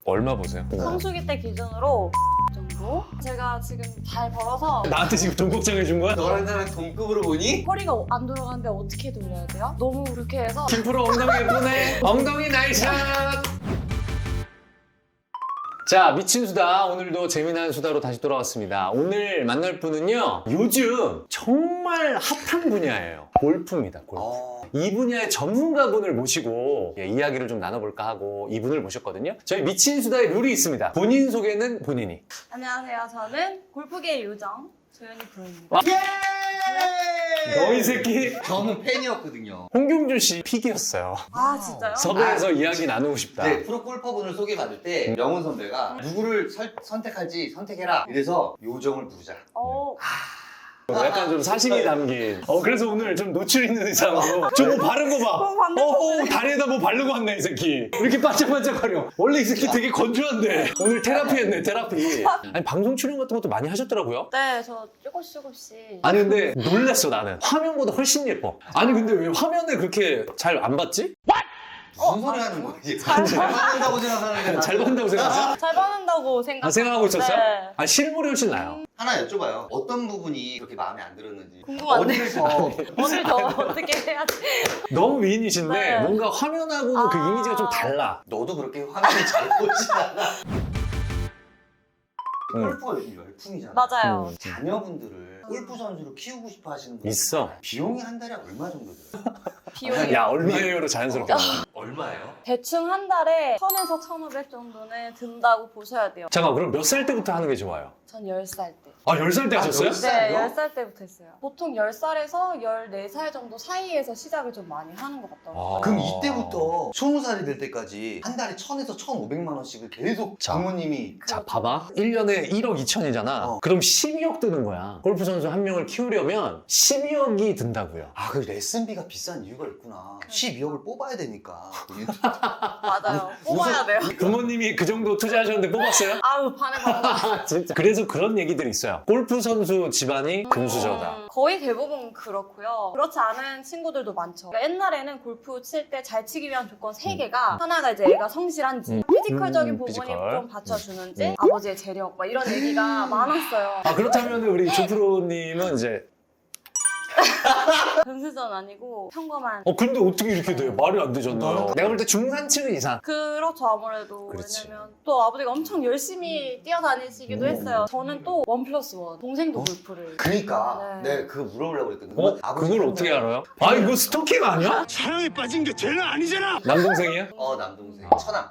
얼마 보세요? 성수기 때 기준으로 정도? 제가 지금 잘 벌어서 나한테 지금 돈 걱정해준 거야? 너랑 나랑 동급으로 보니? 허리가 안 돌아가는데 어떻게 돌려야 돼요? 너무 그렇게 해서 김프로 엉덩이 예쁘네. 엉덩이 나이샷. 자, 미친 수다. 오늘도 재미난 수다로 다시 돌아왔습니다. 오늘 만날 분은요, 요즘 정말 핫한 분야예요. 골프입니다, 골프. 이 분야의 전문가분을 모시고 이야기를 좀 나눠볼까 하고 이분을 모셨거든요. 저희 미친 수다의 룰이 있습니다. 본인 소개는 본인이. 안녕하세요. 저는 골프계의 요정 조연이 프로입니다. 와. 너 이 새끼. 저는 팬이었거든요. 홍경준 씨 픽이었어요. 아 진짜요? 섭외해서 이야기 나누고 싶다. 네, 프로 골퍼분을 소개받을 때 명훈 선배가 누구를 선택할지 선택해라. 이래서 요정을 부르자. 약간 좀 사심이 담긴. 그래서 오늘 좀 노출 있는 의상으로. 저 뭐 바른 거 봐. 다리에다 뭐 바르고 왔네, 이 새끼. 이렇게 반짝반짝거려. 원래 이 새끼 되게 건조한데. 오늘 테라피 했네, 테라피. 아니, 방송 출연 같은 것도 많이 하셨더라고요. 네, 저 조금씩. 아니, 근데 놀랬어, 나는. 화면보다 훨씬 예뻐. 아니, 근데 왜 화면에 그렇게 잘 안 봤지? 무슨 소리 하는 거지? 잘 받는다고 생각하는데 잘 봤다고 생각하세요? 잘 받는다고 생각하고 있었어요? 네. 아, 실물이 훨씬 나요. 하나 여쭤봐요. 어떤 부분이 그렇게 마음에 안 들었는지. 궁금한데. 어디를 더 오늘 더 어떻게 해야지? 너무 미인이신데 네. 뭔가 화면하고는 그 이미지가 좀 달라. 너도 그렇게 화면이 잘 보이진 않아. 응. 골프가 요즘 열풍이잖아. 맞아요. 자녀분들을 골프 선수로 키우고 싶어 하시는 분들 있어. 비용이 한 달에 얼마 정도 들어요? 비용이 야, 얼마예요로 자연스럽게 나와. 얼마예요? 대충 한 달에 1,000에서 1,500 정도는 든다고 보셔야 돼요. 잠깐, 그럼 몇 살 때부터 하는 게 좋아요? 전 10살 때. 아, 10살 때 하셨어요? 열 살? 네, 10살 때부터 했어요. 보통 10살에서 14살 정도 사이에서 시작을 좀 많이 하는 것 같더라고요. 아. 그럼 이때부터 20살이 될 때까지 한 달에 1,000에서 1,500만 원씩을 계속 자. 부모님이 자, 봐봐. 1년에 1억 2천이잖아. 그럼 12억 드는 거야. 골프 선수 한 명을 키우려면 12억이 든다고요. 아, 그 레슨비가 비싼 이유가 있구나. 12억을 뽑아야 되니까. 맞아요. 뽑아야 돼요. 부모님이 그 정도 투자하셨는데 뽑았어요? 아우, 반해반다. 진짜. 그래서 그런 얘기들이 있어요. 골프 선수 집안이 금수저다. 거의 대부분 그렇고요. 그렇지 않은 친구들도 많죠. 그러니까 옛날에는 골프 칠 때 잘 치기 위한 조건 3개가 하나가 이제 애가 성실한지 피지컬적인 부분이 피지컬. 좀 받쳐주는지 아버지의 재력 막 이런 얘기가 많았어요. 아, 그렇다면 우리 조프로님은 이제 금수저는 아니고 평범한 근데 어떻게 이렇게 돼요? 말이 안 되잖아요. 내가 볼 때 중산층 이상. 그렇죠 아무래도. 그렇지. 왜냐면 또 아버지가 엄청 열심히 뛰어다니시기도 했어요. 저는 또 1+1 동생도 골프를 그니까 네. 내가 그거 물어보려고 그랬거든. 그걸 어떻게 알아요? 아, 이거 스토킹 아니야? 사랑에 빠진 게 쟤는 아니잖아. 남동생이야? 남동생 천암.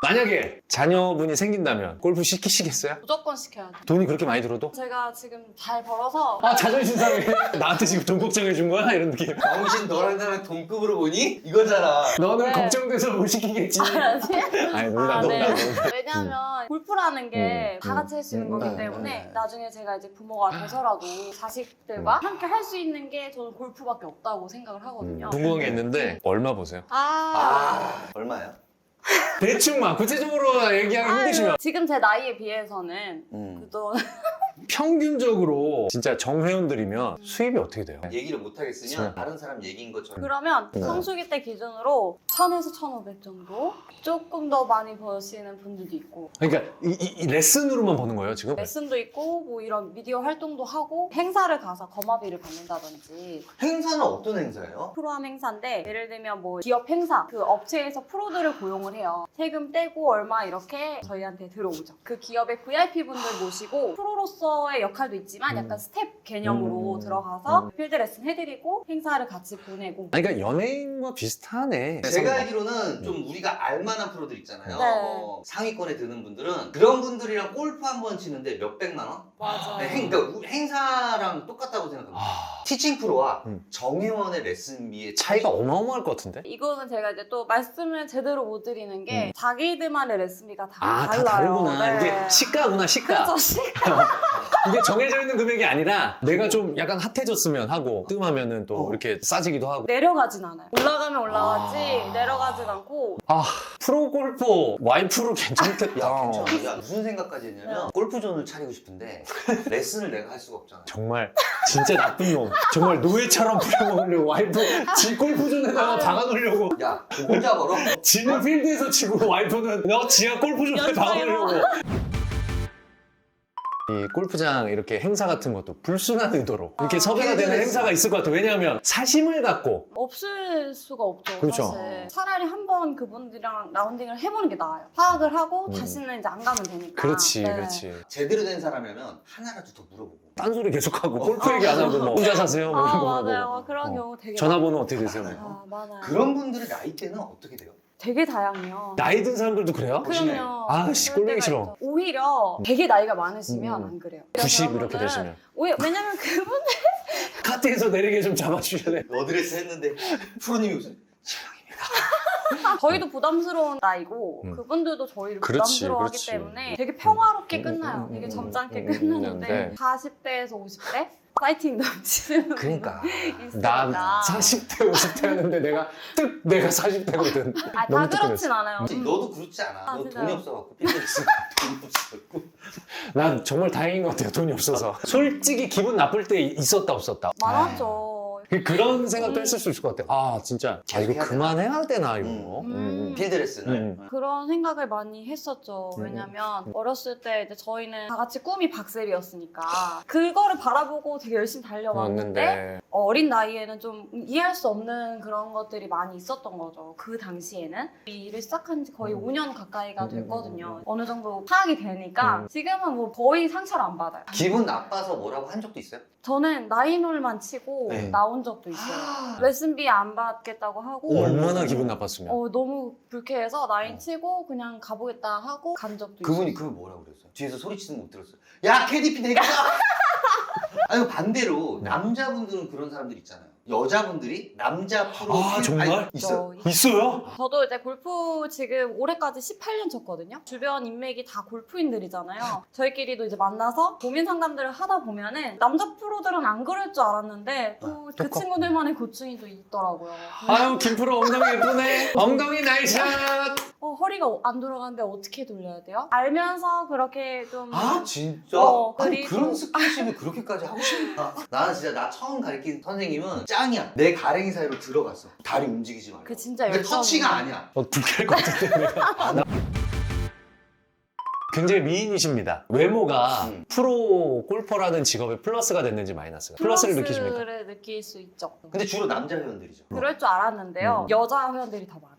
만약에 자녀분이 생긴다면 골프 시키시겠어요? 무조건 시켜야 돼요. 돈이 그렇게 많이 들어도? 제가 지금 잘 벌어서 아, 자존심 상해. 나한테 지금 돈 걱정해 준 거야? 이런 느낌. 당신 너랑 나랑 동급으로 보니? 이거잖아. 너는 네. 걱정돼서 못 시키겠지. 아니, 농담. 네. 왜냐하면 골프라는 게 다 같이 할 수 있는 거기 네, 때문에 네. 나중에 제가 이제 부모가 돼서라도 자식들과 함께 할 수 있는 게 저는 골프밖에 없다고 생각을 하거든요. 궁금한 게 있는데 얼마 보세요? 얼마예요? 대충만 구체적으로 얘기하기 힘드시면 지금 제 나이에 비해서는 그돈 평균적으로 진짜 정회원들이면 수입이 어떻게 돼요? 얘기를 못 하겠으면 다른 사람 얘기인 것처럼. 그러면 성수기 때 기준으로 1,000에서 1,500 정도? 조금 더 많이 버시는 분들도 있고 그러니까 이 레슨으로만 버는 거예요 지금? 레슨도 있고 뭐 이런 미디어 활동도 하고 행사를 가서 거마비를 받는다든지 행사는 어떤 행사예요? 프로암 행사인데 예를 들면 뭐 기업 행사 그 업체에서 프로들을 고용을 해요. 세금 떼고 얼마 이렇게 저희한테 들어오죠. 그 기업의 VIP 분들 모시고 프로로서의 역할도 있지만 약간 스텝 개념으로 들어가서 필드 레슨 해드리고 행사를 같이 보내고 아니, 그러니까 연예인과 비슷하네. 제가 알기로는 좀 우리가 알만한 프로들 있잖아요. 네. 상위권에 드는 분들은 그런 분들이랑 골프 한 번 치는데 몇백만 원? 맞아요. 그러니까 행사랑 똑같다고 생각합니다. 티칭 프로와 정회원의 레슨비의 차이가 어마어마할 것 같은데? 이거는 제가 이제 또 말씀을 제대로 못 드리는 게 자기들만의 레슨비가 다 다 달라요. 다르구나. 네. 이게 시가구나, 시가. 그렇죠. 이게 정해져 있는 금액이 아니라 내가 좀 약간 핫해졌으면 하고 뜸하면은 또 이렇게 싸지기도 하고. 내려가진 않아요. 올라가면 올라가지 내려가진 않고. 아, 프로골퍼 와이프로 괜찮겠다. 야, 괜찮아. 야, 무슨 생각까지 했냐면 골프존을 차리고 싶은데 레슨을 내가 할 수가 없잖아. 정말 진짜 나쁜 놈. 정말 노예처럼 부려먹으려고 와이프 지 골프존에다가 박아놓으려고. 야, 그 혼자 걸어? 지는 필드에서 치고 와이프는 너 지하 골프존에 연습장으로. 박아놓으려고. 이 골프장 이렇게 행사 같은 것도 불순한 의도로 이렇게 섭외가 되는 행사가 있을 것 같아요. 왜냐하면 사심을 갖고. 없을 수가 없죠. 그렇죠. 사실. 차라리 한번 그분들이랑 라운딩을 해보는 게 나아요. 파악을 하고 다시는 이제 안 가면 되니까. 그렇지, 네. 그렇지. 제대로 된 사람이라면 하나라도 더 물어보고. 딴소리 계속하고 골프 얘기 안 하고 뭐 혼자 사세요? 뭐 이런 거 하고. 맞아요. 그런 경우 되게 전화번호 어떻게 되세요? 많아요. 많아요. 그런 분들의 나이대는 어떻게 돼요? 되게 다양해요. 나이 든 사람들도 그래요? 그럼요. 아씨, 그럴 꼴보기 때가 싫어. 있죠. 오히려 되게 나이가 많으시면 안 그래요. 90 이렇게 그분은 되시면. 왜냐면 그분 카트에서 내리게 좀 잡아주셔야 돼. 어드레스 했는데 프로님이 무슨 저희도 부담스러운 나이고 그분들도 저희를 그렇지, 부담스러워하기 그렇지. 때문에 되게 평화롭게 끝나요. 되게 점잖게 끝나는데 40대에서 50대 파이팅 넘치는 그러니까. 난 있습니다. 40대, 50대 하는데 내가 40대거든. 아, 다 그렇진 않아요. 너도 그렇지 않아. 아, 너 진짜요? 돈이 없어갖고 삐져있어. 돈이 없어갖고. 난 정말 다행인 것 같아요. 돈이 없어서. 솔직히 기분 나쁠 때 있었다 없었다. 많았죠. 그런 생각도 했을 수 있을 것 같아요. 아 진짜 이거 해야 그만해야 되나 이거. 필드 레슨을. 그런 생각을 많이 했었죠. 왜냐면 어렸을 때 이제 저희는 다 같이 꿈이 박셀이었으니까 그거를 바라보고 되게 열심히 달려왔는데 왔는데 어린 나이에는 좀 이해할 수 없는 그런 것들이 많이 있었던 거죠. 그 당시에는. 이 일을 시작한 지 거의 5년 가까이가 됐거든요. 어느 정도 파악이 되니까 지금은 뭐 거의 상처를 안 받아요. 기분 나빠서 뭐라고 한 적도 있어요? 저는 나이놀만 치고 네. 나온 적도 있어요. 레슨비 안 받겠다고 하고 얼마나 기분 나빴으면. 너무 불쾌해서 라인 치고 그냥 가보겠다 하고 간 적도 그분이 있어요. 그걸 뭐라고 그랬어요? 뒤에서 소리치는 거 못 들었어요? 야 KDP 내가! 아니 반대로 남자분들은 그런 사람들 있잖아요. 여자분들이 남자 프로 아, 정말? 아니, 있어요. 있어요? 저도 이제 골프 지금 올해까지 18년 쳤거든요. 주변 인맥이 다 골프인들이잖아요. 저희끼리도 이제 만나서 고민 상담들을 하다 보면은 남자 프로들은 안 그럴 줄 알았는데 또 그 똑같고. 친구들만의 고충이 또 있더라고요. 아유 김프로 엉덩이 예쁘네. 엉덩이 나이샷. 허리가 안 돌아가는데 어떻게 돌려야 돼요? 알면서 그렇게 좀 아 진짜? 아니 그리고 그런 스킨십을 그렇게까지 하고 싶나? 나는 진짜 나 처음 가르친 선생님은 짱이야. 내 가랭이 사이로 들어갔어. 다리 움직이지 말고. 그 진짜 근데 열정이 터치가 아니야. 불쾌할 것 같은데 내가. 굉장히 미인이십니다. 외모가 프로 골퍼라는 직업에 플러스가 됐는지 마이너스가? 플러스를 느끼십니까? 플러스를 느낄 수 있죠. 근데 주로 남자 회원들이죠. 그럴 줄 알았는데요. 여자 회원들이 더 많아요.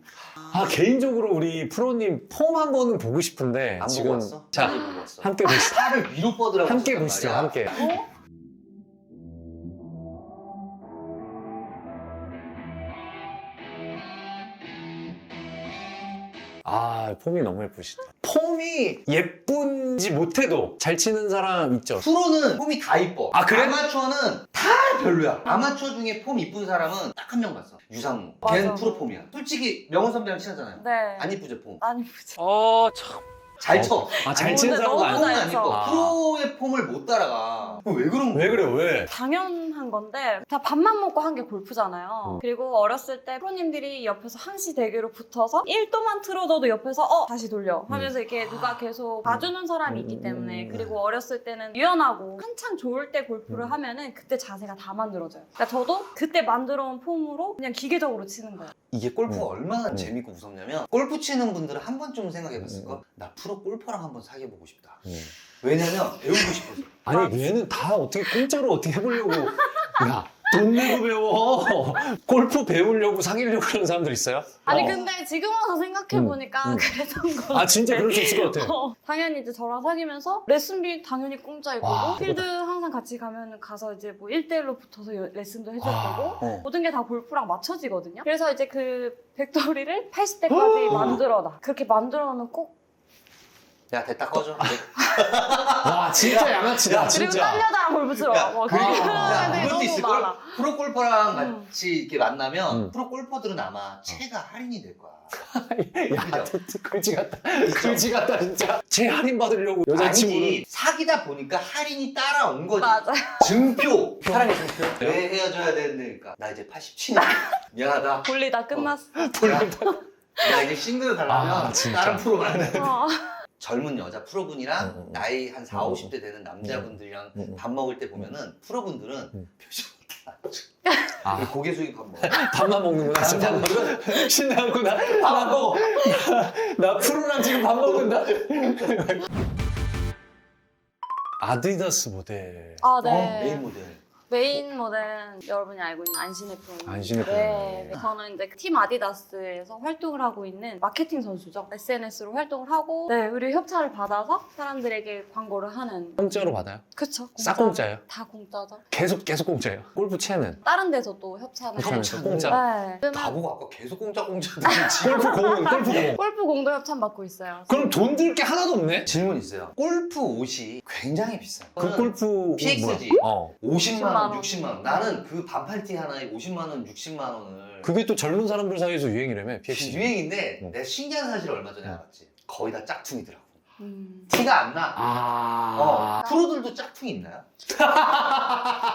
아 개인적으로 우리 프로님 폼 한 번은 보고 싶은데 안 지금 보고 왔어? 자 많이 보고 왔어. 함께 보시죠. 팔을 위로 뻗으라고 함께 하셨단 보시죠. 말이야. 함께. 아 폼이 너무 예쁘시다. 폼이 예쁜지 못해도 잘 치는 사람 있죠. 프로는 폼이 다 이뻐. 아, 그래? 아마추어는 다 별로야. 아마추어 중에 폼 이쁜 사람은 딱 한 명 봤어. 유상무. 맞아. 걔는 프로 폼이야. 솔직히 명훈 선배랑 친하잖아요. 네. 안 이쁘죠 폼. 아니 보자. 잘 쳐. 아 잘 치는 너무 사람은 폼은 안. 안 이뻐. 아. 프로의 폼을 못 따라가. 그거 왜 그런 거야? 왜 그래요? 왜? 당연한 건데 다 밥만 먹고 한 게 골프잖아요. 그리고 어렸을 때 프로님들이 옆에서 항시 대기로 붙어서 1도만 틀어줘도 옆에서 다시 돌려 하면서 이렇게 누가 계속 봐주는 사람이 있기 때문에 그리고 어렸을 때는 유연하고 한창 좋을 때 골프를 하면은 그때 자세가 다 만들어져요. 그러니까 저도 그때 만들어온 폼으로 그냥 기계적으로 치는 거예요. 이게 골프가 얼마나 재밌고 무섭냐면 골프 치는 분들은 한 번쯤 생각해봤을까? 나 프로 골퍼랑 한번 사귀어보고 싶다. 왜냐면 배우고 싶어서. 아니 얘는 다 어떻게 공짜로 어떻게 해보려고 야 돈 내고 배워 골프 배우려고 사귀려고 그러는 사람들 있어요? 아니 근데 지금 와서 생각해보니까 그랬던 거 아 진짜 그럴 수 있을 것 같아. 당연히 이제 저랑 사귀면서 레슨비 당연히 공짜이고 와, 필드 항상 같이 가면 가서 이제 뭐 1대1로 붙어서 레슨도 해줄 와. 거고 모든 게 다 골프랑 맞춰지거든요. 그래서 이제 그 백돌이를 80대까지 만들어놔. 그렇게 만들어 놓고 야 됐다 꺼져. 와 진짜 양아치다 그리고 진짜. 딴 여자랑 골프 치러 야, 와. 그리고 야, 이것도 너무 있을걸? 많아. 프로 골퍼랑 같이 이렇게 만나면 음. 프로 골퍼들은 아마 채가 할인이 될 거야. 야 그지 같다. 그지 같다 진짜. 제 할인 받으려고 여자친구를. 아니지. 사귀다 보니까 할인이 따라온 거지. 맞아. 증표. 사랑의 증표. 왜 헤어져야 되는데? 그러니까 나 이제 87이야. 미안하다. 볼일 다 끝났어. 나 이제 싱글 가려면 아, 진짜. 다른 프로 가야 돼. 어. 젊은 여자 프로분이랑 나이 한 4, 50대 되는 남자분들이랑 밥 먹을 때 보면은 프로분들은 표정이 다 아. 고개 숙이 밥 먹어. 밥만 먹는구나. 진짜 남자분들은 신나구나. 밥 안 먹어. 나 프로랑 지금 밥 먹는다. 아디다스 모델. 아, 네. 메인 모델. 메인 모델은 여러분이 알고 있는 안신혜 프로님. 안신혜 네. 프로님. 저는 이제 팀 아디다스에서 활동을 하고 있는 마케팅 선수죠. SNS로 활동을 하고, 네, 의류 협찬을 받아서 사람들에게 광고를 하는. 공짜로 받아요? 그쵸. 싹 공짜예요? 다 공짜죠. 계속 공짜예요. 골프 채는 다른 데서 또 협찬을 협찬해서 협찬을? 공짜. 네. 나보고 아까 계속 공짜 들었지. 골프 공은. 골프 공도 협찬 받고 있어요. 그럼 돈 들 게 하나도 없네? 질문 있어요. 골프 옷이 굉장히 비싸요. 그 골프 옷 PXG. 뭐야? 50만 60만 원, 원. 60만 원. 나는 그 반팔티 하나에 50만 원, 60만 원을 그게 또 젊은 사람들 사이에서 유행이라며 PX. 유행인데 응. 내가 신기한 사실을 얼마 전에 알았지. 거의 다 짝퉁이더라고. 티가 안 나. 프로들도 짝퉁이 있나요?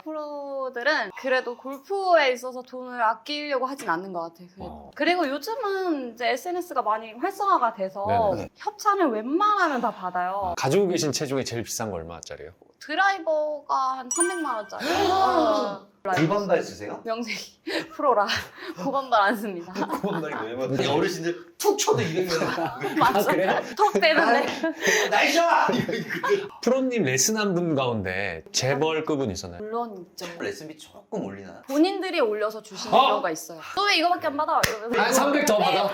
프로들은 그래도 골프에 있어서 돈을 아끼려고 하진 않는 것 같아요. 그리고 요즘은 이제 SNS가 많이 활성화가 돼서 네네. 협찬을 웬만하면 다 받아요. 가지고 계신 체 중에 제일 비싼 거 얼마짜리예요? 드라이버가 한 300만 원짜리. 골반발 쓰세요? 명색이 프로라 고반발 안 씁니다. 골반발이 뭐냐면 어르신들 툭 쳐도 200만 맞아. 그래요? 턱 빼는데. 나이샤! 프로님 레슨한 분 가운데 재벌급은 있었나요? 물론 있죠. 레슨비 조금 올리나? 본인들이 올려서 주시는 어? 경우가 있어요. 너 왜 이거밖에 안 받아? 이러면서. 한 300 더 받아.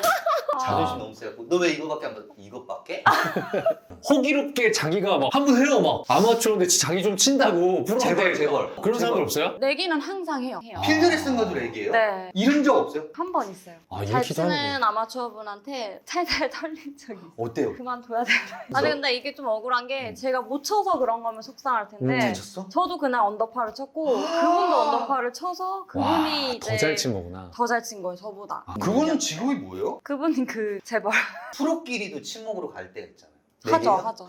자존심 너무 세갖고 너 왜 이거밖에 안 받아? 이것밖에? 호기롭게 자기가 막 한번 해요 막 아마추어인데 자기 좀 친다고 프로한테 재벌. 그런 사람들 없어요? 내기는 항상 해요. 필드 레슨 가도 얘기해요? 네. 잃은 적 없어요? 한 번 있어요. 아 잘 이렇게도 하는 치는 아마추어분한테 탈탈 털린 적이 있어요. 어때요? 그만둬야 되나? 아니 근데 이게 좀 억울한 게 제가 못 쳐서 그런 거면 속상할 텐데 잘 쳤어? 저도 그날 언더파를 쳤고 그분도 언더파를 쳐서 그분이 더 잘 친 거구나. 더 잘 친 거예요 저보다. 그거는 직업이 뭐예요? 그분이 그 재벌 프로끼리도 친목으로 갈 때가 있잖아요. 하죠 내게요? 하죠.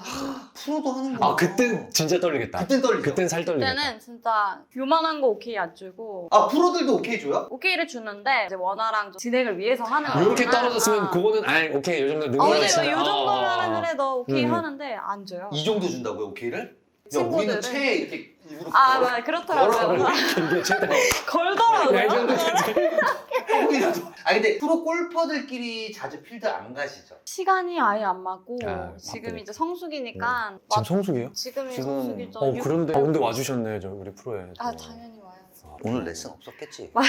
프로도 하는구나. 아 그땐 진짜 떨리겠다. 그땐 떨리죠? 그땐 살 떨리겠다. 그때는 진짜 요만한 거 오케이 안 주고 아 프로들도 오케이 줘요? 오케이를 주는데 이제 원화랑 좀 진행을 위해서 하는 거예요. 이렇게 떨어졌으면 그거는 아이 오케이 요 정도 어, 누구나 근데 치나. 요 정도면은 그래 너 오케이 음. 하는데 안 줘요. 이 정도 준다고요 오케이를? 야 우리는 친구들은- 채 이렇게 입으로 아, 걸어. 맞아. 그렇더라고요. 이게 최대. 걸더라고요. 야, 이 정도 되지. 조금이라도. 아 근데 프로 골퍼들끼리 자주 필드 안 가시죠? 시간이 아예 안 맞고 아, 지금 바쁘니까. 이제 성수기니까 지금 성수기요? 지금이 지금- 성수기죠. 근데 와주셨네 저 우리 프로에. 아 당연히 와야죠. 오늘 레슨 없었겠지? 맞아.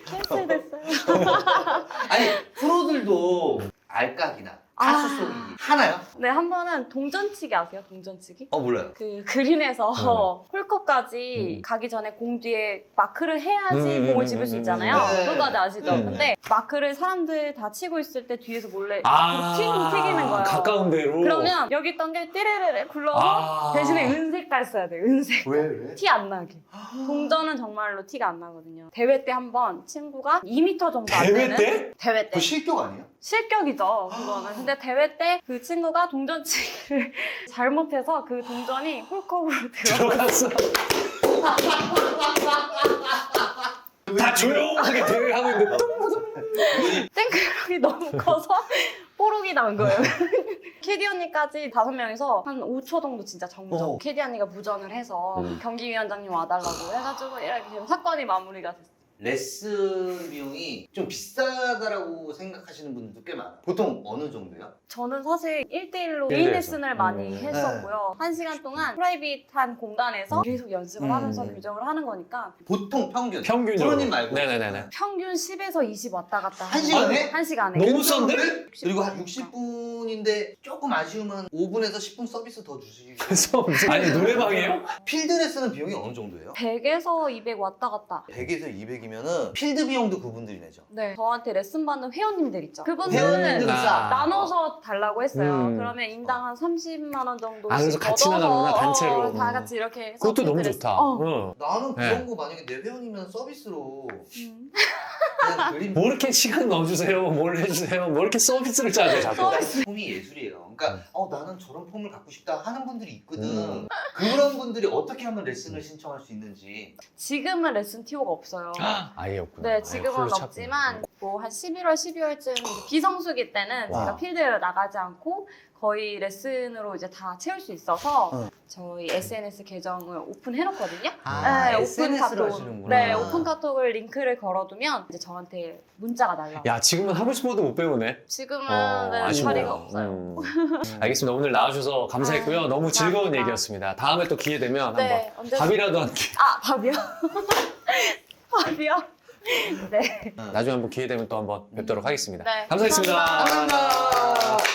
캔슬됐어요. 아니 프로들도 알까기나 가수 아. 속이기 하나요? 네, 한 번은 동전치기 아세요? 동전치기? 몰라요. 그 그린에서 홀컵까지 가기 전에 공 뒤에 마크를 해야지 공을 집을 수 있잖아요. 네. 그거까지 아시죠? 네. 근데 마크를 사람들 다 치고 있을 때 뒤에서 몰래 아 튀기는 거예요. 가까운 데로. 그러면 여기 있던 게 띠르르르 굴러서 대신에 은색깔 써야 돼요. 은색. 왜? 티 안 나게. 동전은 정말로 티가 안 나거든요. 대회 때 한 번 친구가 2m 정도 안 대회 되는 때? 대회 때 그 실격 아니에요? 실격이죠. 그거는. 근데 대회 때 그 친구가 동전치기를 잘못해서 그 동전이 홀컵으로 들어갔어. 들어갔어. 다 조용하게 대회를 하고 있는데 땡크력이 너무 커서 뽀록이 난 거예요. 캐디 언니까지 5명이서 한 5초 정도 진짜 정정. 캐디 언니가 무전을 해서 경기위원장님 와달라고 해가지고 이렇게 지금 사건이 마무리가 됐어요. 레슨 비용이 좀 비싸다라고 생각하시는 분들도 꽤 많아요. 보통 어느 정도요? 저는 사실 1대1로 일대일에서. 개인 레슨을 많이 네. 했었고요. 1시간 동안 프라이빗한 공간에서 계속 연습을 하면서 음. 교정을 하는 거니까 보통 평균. 평균적으로. 프로님 말고. 네네네네. 평균 10에서 20 왔다 갔다 한 시간에? 1시간에. 너무 싼데? 그리고 한 60분인데 조금 아쉬우면 5분에서 10분 서비스 더 주시고. 그래서 무슨 아니 노래방이에요? 필드 레슨은 비용이 어느 정도예요? 100에서 200 왔다 갔다. 100에서 200이면 아니면은 필드 비용도 그분들이 내죠. 네. 저한테 레슨 받는 회원님들 있죠. 회원님들은 그분들은 싸. 나눠서 달라고 했어요. 음. 그러면 인당 한 30만 원 정도. 아, 그래서 같이 나가는구나, 단체로. 다 같이 이렇게. 해서 그것도 너무 필드 좋다. 레슨. 응. 나는 네. 그런 거 만약에 내 회원이면 서비스로 음. 그냥 그림 뭐 이렇게 시간 넣어주세요, 뭘 해주세요, 뭐 이렇게 서비스를 짜죠, 자꾸. 폼이 예술이에요. 그러니까 나는 저런 폼을 갖고 싶다 하는 분들이 있거든. 음. 그런 분들이 어떻게 하면 레슨을 신청할 수 있는지. 지금은 레슨 티오가 없어요. 아예 없구나. 네, 아예 지금은 풀로 찾고. 없지만 뭐 한 11월, 12월쯤 비성수기 때는 와. 제가 필드에 나가지 않고 거의 레슨으로 이제 다 채울 수 있어서 저희 SNS 계정을 오픈해놓거든요. 네, SNS를 카톡. 하시는구나. 네, 오픈 카톡을 링크를 걸어두면 이제 저한테 문자가 날라와요. 야, 지금은 하고 싶어도 못 배우네. 지금은 아쉬워요. 자리가 없어요. 알겠습니다. 오늘 나와주셔서 감사했고요. 너무 즐거운 감사합니다. 얘기였습니다. 다음에 또 기회 되면 네, 한번 언제든- 밥이라도 함께. 아, 밥이요? 밥이요? 네. 나중에 한번 기회 되면 또 한번 뵙도록 하겠습니다. 네, 감사했습니다. 감사합니다. 감사합니다.